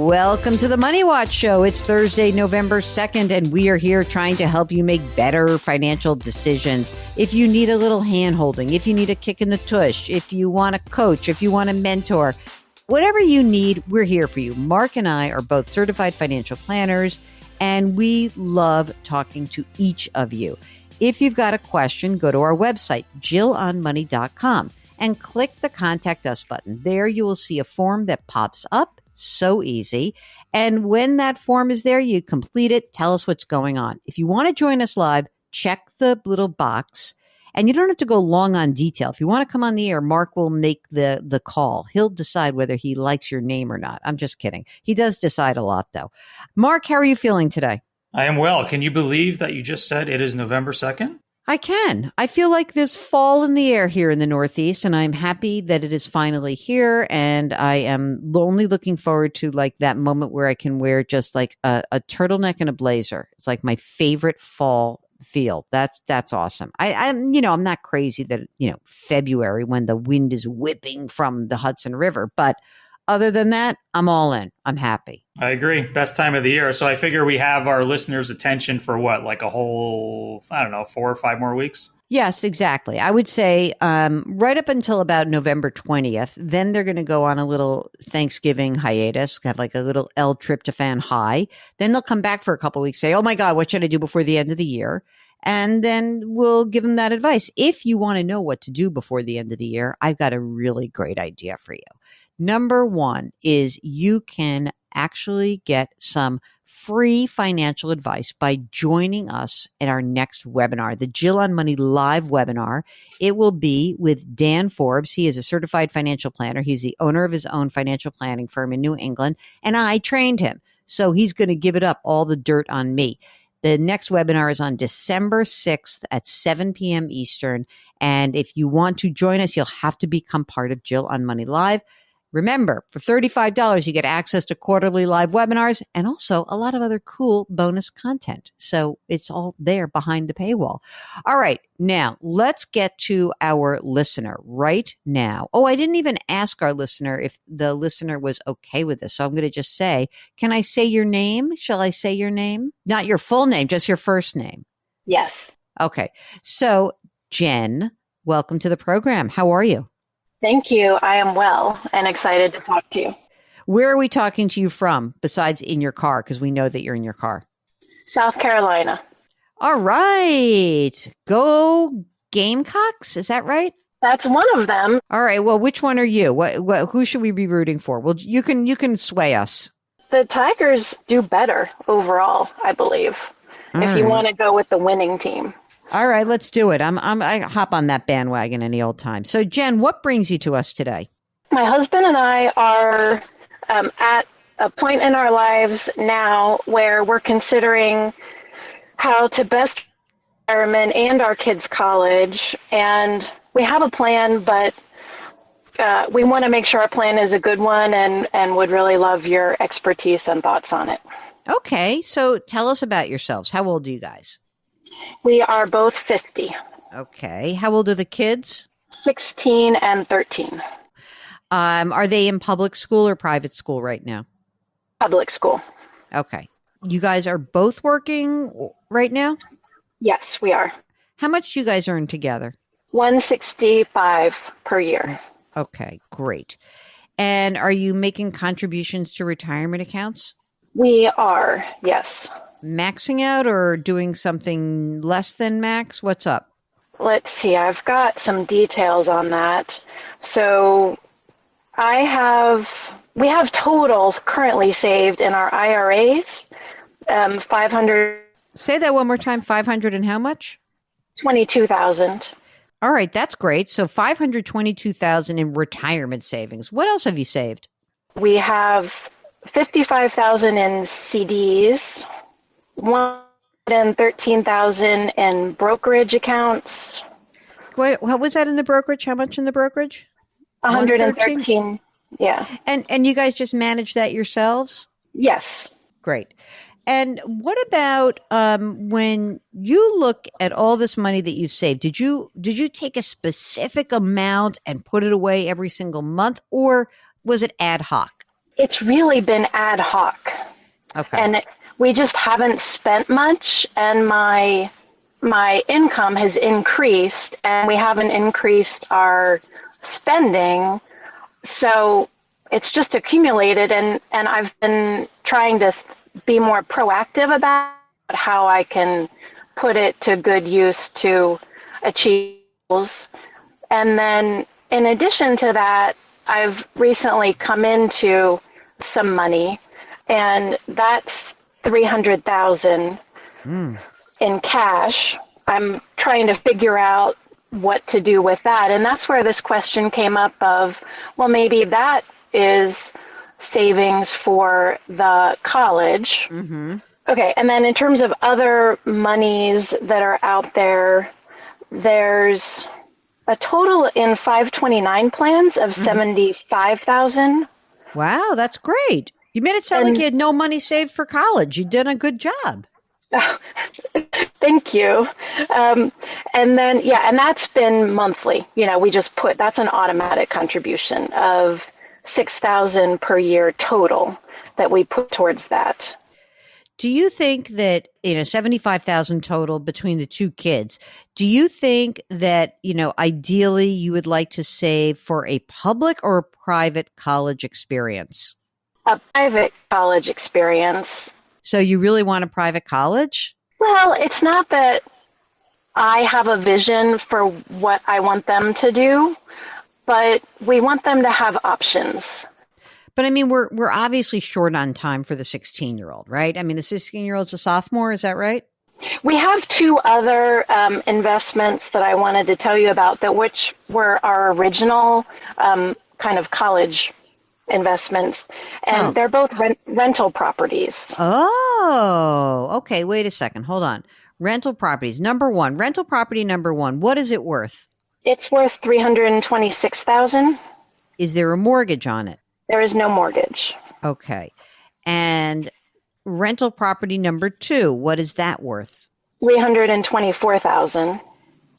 Welcome to the Money Watch Show. It's Thursday, November 2nd, and we are here trying to help you make better financial decisions. If you need a little hand-holding, if you need a kick in the tush, if you want a coach, if you want a mentor, whatever you need, we're here for you. Mark and I are both certified financial planners, and we love talking to each of you. If you've got a question, go to our website, jillonmoney.com, and click the Contact Us button. There you will see a form that pops up. So easy. And when that form is there, you complete it. Tell us what's going on. If you want to join us live, check the little box. And you don't have to go long on detail. If you want to come on the air, Mark will make the call. He'll decide whether he likes your name or not. I'm just kidding. He does decide a lot, though. Mark, how are you feeling today? I am well. Can you believe that you just said it is November 2nd? I can. I feel like there's fall in the air here in the Northeast, and I'm happy that it is finally here. And I am only looking forward to like that moment where I can wear just like a turtleneck and a blazer. It's like my favorite fall feel. That's awesome. I'm not crazy that, February when the wind is whipping from the Hudson River, but other than that, I'm all in. I'm happy. I agree. Best time of the year. So I figure we have our listeners' attention for what, like a whole, 4 or 5 more weeks? Yes, exactly. I would say right up until about November 20th. Then they're going to go on a little Thanksgiving hiatus, have like a little L tryptophan high. Then they'll come back for a couple of weeks, say, oh my God, what should I do before the end of the year? And then we'll give them that advice. If you want to know what to do before the end of the year, I've got a really great idea for you. Number one is you can actually get some free financial advice by joining us at our next webinar, the Jill on Money live webinar. It will be with Dan Forbes. He is a certified financial planner. He's the owner of his own financial planning firm in New England, and I trained him. So he's going to give it up all the dirt on me. The next webinar is on December 6th at 7 p.m. Eastern. And if you want to join us, you'll have to become part of Jill on Money Live. Remember, for $35, you get access to quarterly live webinars and also a lot of other cool bonus content. So it's all there behind the paywall. All right. Now let's get to our listener right now. Oh, I didn't even ask our listener if the listener was okay with this. So I'm going to just say, can I say your name? Shall I say your name? Not your full name, just your first name. Yes. Okay. So Jen, welcome to the program. How are you? Thank you. I am well and excited to talk to you. Where are we talking to you from besides in your car? Because we know that you're in your car. South Carolina. All right. Go Gamecocks. Is that right? That's one of them. All right. Well, which one are you? Who should we be rooting for? Well, you can sway us. The Tigers do better overall, I believe, if you want to go with the winning team. All right, let's do it. I hop on that bandwagon any old time. So, Jen, what brings you to us today? My husband and I are at a point in our lives now where we're considering how to best environment and our kids' college. And we have a plan, but we want to make sure our plan is a good one and would really love your expertise and thoughts on it. Okay, so tell us about yourselves. How old are you guys? We are both 50. Okay. How old are the kids? 16 and 13. Are they in public school or private school right now? Public school. Okay. You guys are both working right now? Yes, we are. How much do you guys earn together? $165 per year. Okay, great. And are you making contributions to retirement accounts? We are, yes. Maxing out or doing something less than max? What's up? Let's see. I've got some details on that. So we have totals currently saved in our IRAs, 500. Say that one more time. 500 and how much? 22,000. All right. That's great. So 522,000 in retirement savings. What else have you saved? We have 55,000 in CDs. 113,000 in brokerage accounts. What was that in the brokerage? How much in the brokerage? 113. Yeah. And you guys just manage that yourselves? Yes. Great. And what about when you look at all this money that you've saved? Did you take a specific amount and put it away every single month, or was it ad hoc? It's really been ad hoc. Okay. And we just haven't spent much, and my income has increased, and we haven't increased our spending. So it's just accumulated, and I've been trying to be more proactive about how I can put it to good use to achieve goals. And then in addition to that, I've recently come into some money, and that's $300,000 in cash. I'm trying to figure out what to do with that. And that's where this question came up of, well, maybe that is savings for the college. Mm-hmm. Okay, and then in terms of other monies that are out there, there's a total in 529 plans of $75,000. Wow, that's great. You made it sound like you had no money saved for college. You did a good job. Thank you. And then, and that's been monthly. We just that's an automatic contribution of $6,000 per year total that we put towards that. Do you think that, $75,000 total between the two kids, do you think that, ideally you would like to save for a public or a private college experience? A private college experience. So you really want a private college? Well, it's not that I have a vision for what I want them to do, but we want them to have options. But I mean, we're obviously short on time for the 16-year-old, right? I mean, the 16-year-old's a sophomore, is that right? We have two other investments that I wanted to tell you about, which were our original kind of college investments, and they're both rental properties. Oh, okay. Wait a second. Hold on. Rental properties. Rental property number one. What is it worth? It's worth $326,000. Is there a mortgage on it? There is no mortgage. Okay. And rental property number two, what is that worth? $324,000.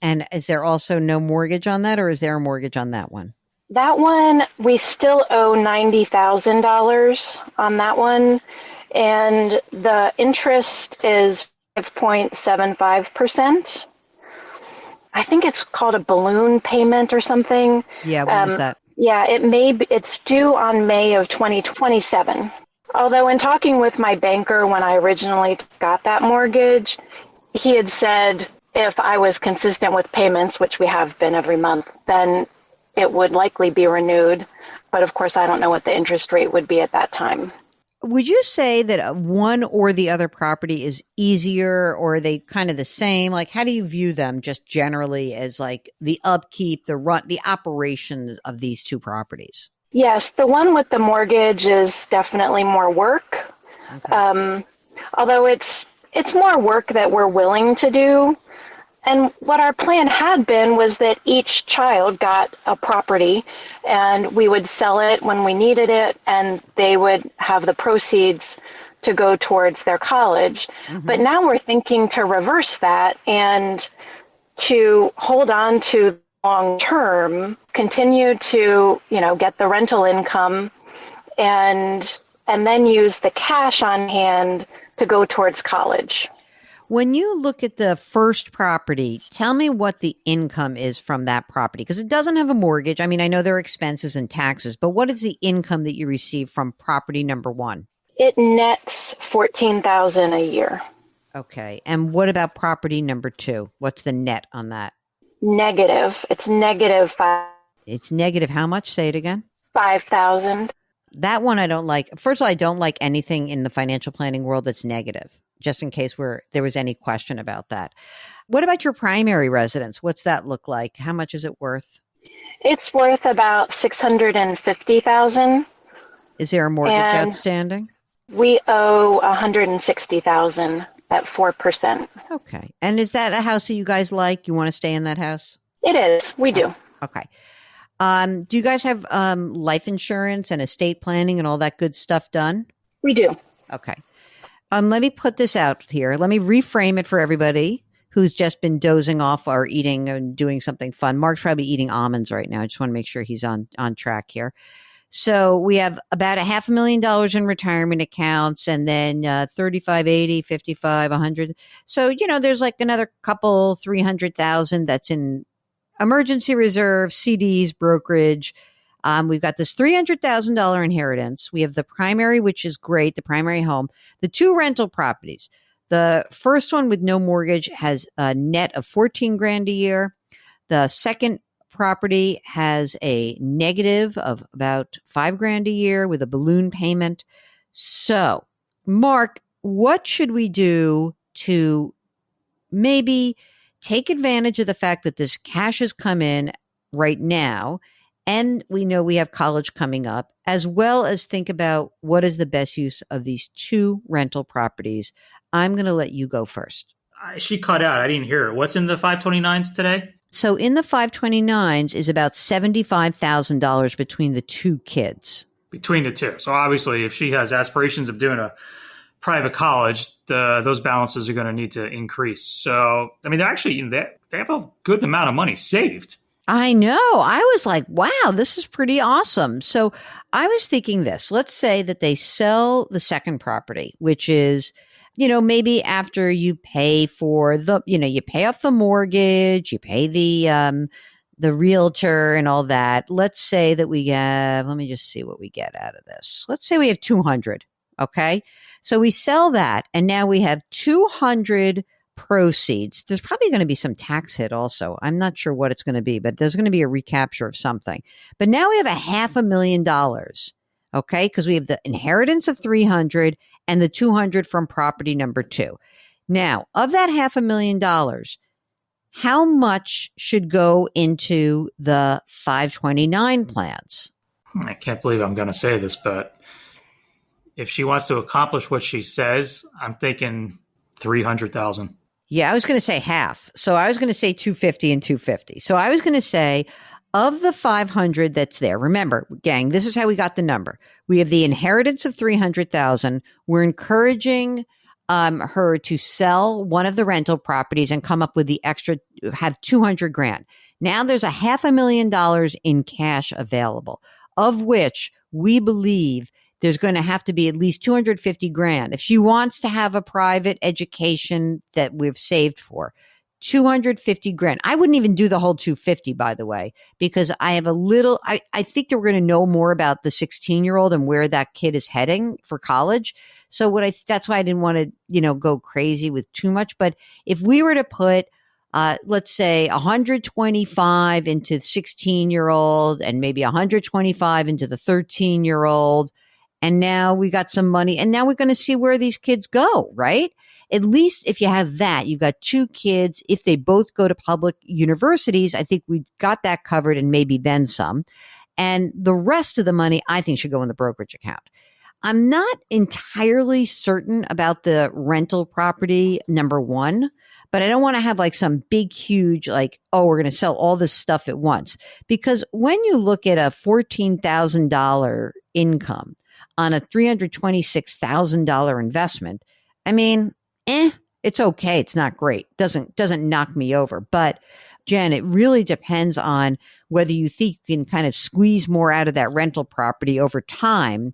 And is there also no mortgage on that, or is there a mortgage on that one? That one, we still owe $90,000 on that one. And the interest is 5.75%. I think it's called a balloon payment or something. Yeah, what is that? Yeah, it's due on May of 2027. Although in talking with my banker when I originally got that mortgage, he had said if I was consistent with payments, which we have been every month, then it would likely be renewed. But of course, I don't know what the interest rate would be at that time. Would you say that one or the other property is easier, or are they kind of the same? Like, how do you view them just generally as like the upkeep, the operation of these two properties? Yes, the one with the mortgage is definitely more work. Okay. Although it's more work that we're willing to do. And what our plan had been was that each child got a property and we would sell it when we needed it, and they would have the proceeds to go towards their college. Mm-hmm. But now we're thinking to reverse that and to hold on to long term, continue to, get the rental income and then use the cash on hand to go towards college. When you look at the first property, tell me what the income is from that property, because it doesn't have a mortgage. I mean, I know there are expenses and taxes, but what is the income that you receive from property number one? It nets $14,000 a year. Okay. And what about property number two? What's the net on that? Negative. It's -5. It's negative how much? Say it again. 5,000. That one I don't like. First of all, I don't like anything in the financial planning world that's negative, just in case there was any question about that. What about your primary residence? What's that look like? How much is it worth? It's worth about $650,000. Is there a mortgage outstanding? We owe $160,000 at 4%. Okay. And is that a house that you guys like? You want to stay in that house? It is. We do. Okay. Do you guys have life insurance and estate planning and all that good stuff done? We do. Okay. Let me put this out here. Let me reframe it for everybody who's just been dozing off or eating and doing something fun. Mark's probably eating almonds right now. I just want to make sure he's on track here. So we have about $500,000 in retirement accounts, and then 35, 80, 55, 100. So, there's like another couple, 300,000 that's in emergency reserve, CDs, brokerage. We've got this $300,000 inheritance. We have the primary, which is great, the primary home, the 2 rental properties. The first one with no mortgage has a net of 14 grand a year. The second property has a negative of about 5 grand a year with a balloon payment. So, Mark, what should we do to maybe take advantage of the fact that this cash has come in right now, and we know we have college coming up, as well as think about what is the best use of these 2 rental properties? I'm going to let you go first. She cut out. I didn't hear it. What's in the 529s today? So in the 529s is about $75,000 between the 2 kids. Between the 2. So obviously, if she has aspirations of doing a private college, those balances are going to need to increase. So, I mean, they have a good amount of money saved. I know. I was like, wow, this is pretty awesome. So I was thinking this. Let's say that they sell the second property, which is, maybe after you pay for you pay off the mortgage, you pay the realtor and all that. Let's say that we have, let me just see what we get out of this. Let's say we have 200. Okay. So we sell that, and now we have 200 proceeds. There's probably going to be some tax hit also. I'm not sure what it's going to be, but there's going to be a recapture of something. But now we have $500,000. Okay. Because we have the inheritance of 300 and the 200 from property number 2. Now, of that $500,000, how much should go into the 529 plans? I can't believe I'm going to say this, but if she wants to accomplish what she says, I'm thinking 300,000. Yeah, I was going to say half. So I was going to say 250 and 250. So I was going to say, of the 500 that's there, remember, gang, this is how we got the number. We have the inheritance of 300,000. We're encouraging her to sell one of the rental properties and come up with the extra, have 200 grand. Now there's $500,000 in cash available, of which we believe there's going to have to be at least 250 grand. If she wants to have a private education that we've saved for, 250 grand. I wouldn't even do the whole 250, by the way, because I have I think that we're going to know more about the 16-year-old and where that kid is heading for college. So that's why I didn't want to, go crazy with too much. But if we were to put, let's say 125 into the 16-year-old and maybe 125 into the 13-year-old, and now we got some money, and now we're going to see where these kids go, right? At least if you have that, you've got 2 kids. If they both go to public universities, I think we got that covered and maybe then some. And the rest of the money, I think, should go in the brokerage account. I'm not entirely certain about the rental property, number 1, but I don't want to have like some big, huge, like, oh, we're going to sell all this stuff at once. Because when you look at a $14,000 income on a $326,000 investment, I mean, it's okay. It's not great. Doesn't knock me over. But Jen, it really depends on whether you think you can kind of squeeze more out of that rental property over time.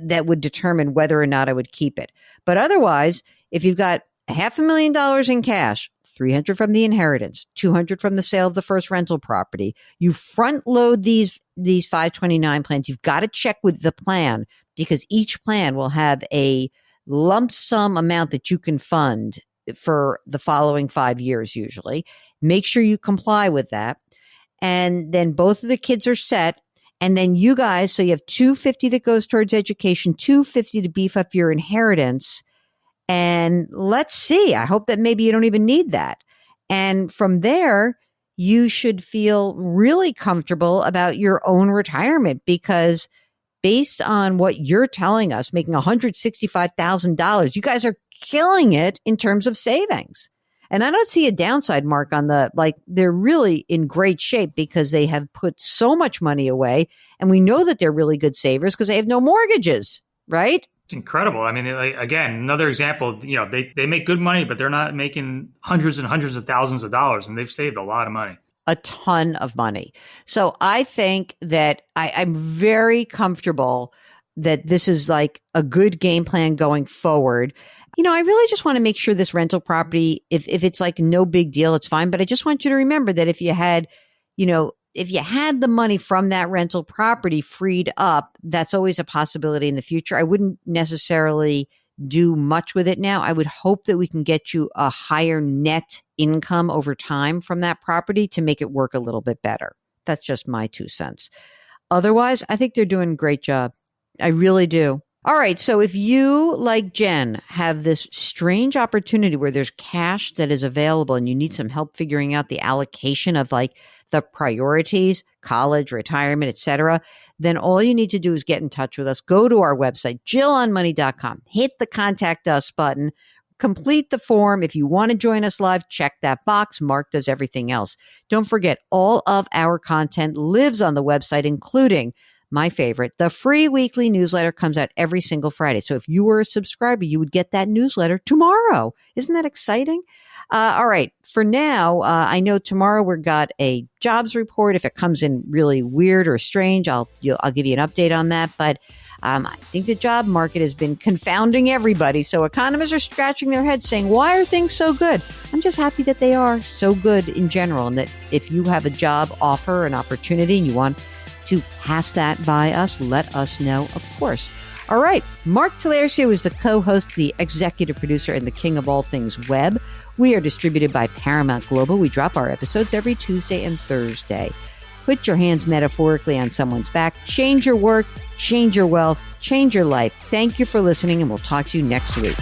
That would determine whether or not I would keep it. But otherwise, if you've got $500,000 in cash, 300 from the inheritance, 200 from the sale of the first rental property, you front load these 529 plans. You've got to check with the plan, because each plan will have a lump sum amount that you can fund for the following 5 years usually. Make sure you comply with that. And then both of the kids are set. And then you guys, so you have 250 that goes towards education, 250 to beef up your inheritance. And let's see, I hope that maybe you don't even need that. And from there, you should feel really comfortable about your own retirement, because based on what you're telling us, making $165,000, you guys are killing it in terms of savings. And I don't see a downside, Mark, on they're really in great shape because they have put so much money away. And we know that they're really good savers because they have no mortgages, right? It's incredible. I mean, again, another example, they make good money, but they're not making hundreds and hundreds of thousands of dollars, and they've saved a lot of money. a ton of money. So I think that I'm very comfortable that this is like a good game plan going forward. I really just want to make sure this rental property, if it's like no big deal, it's fine. But I just want you to remember that if you had the money from that rental property freed up, that's always a possibility in the future. I wouldn't necessarily do much with it now. I would hope that we can get you a higher net income over time from that property to make it work a little bit better. That's just my 2 cents. Otherwise, I think they're doing a great job. I really do. All right. So if you, like Jen, have this strange opportunity where there's cash that is available and you need some help figuring out the allocation of like the priorities, college, retirement, etc., then all you need to do is get in touch with us. Go to our website, JillOnMoney.com, hit the contact us button, complete the form. If you want to join us live, check that box. Mark does everything else. Don't forget, all of our content lives on the website, including my favorite, the free weekly newsletter comes out every single Friday. So if you were a subscriber, you would get that newsletter tomorrow. Isn't that exciting? All right. For now, I know tomorrow we've got a jobs report. If it comes in really weird or strange, I'll give you an update on that. But I think the job market has been confounding everybody. So economists are scratching their heads saying, why are things so good? I'm just happy that they are so good in general. And that if you have a job offer, an opportunity, and you want to pass that by us, let us know, of course. All right. Mark Talercio is the co-host, the executive producer, and the king of all things web. We are distributed by Paramount Global. We drop our episodes every Tuesday and Thursday. Put your hands metaphorically on someone's back. Change your work, change your wealth, change your life. Thank you for listening, and we'll talk to you next week.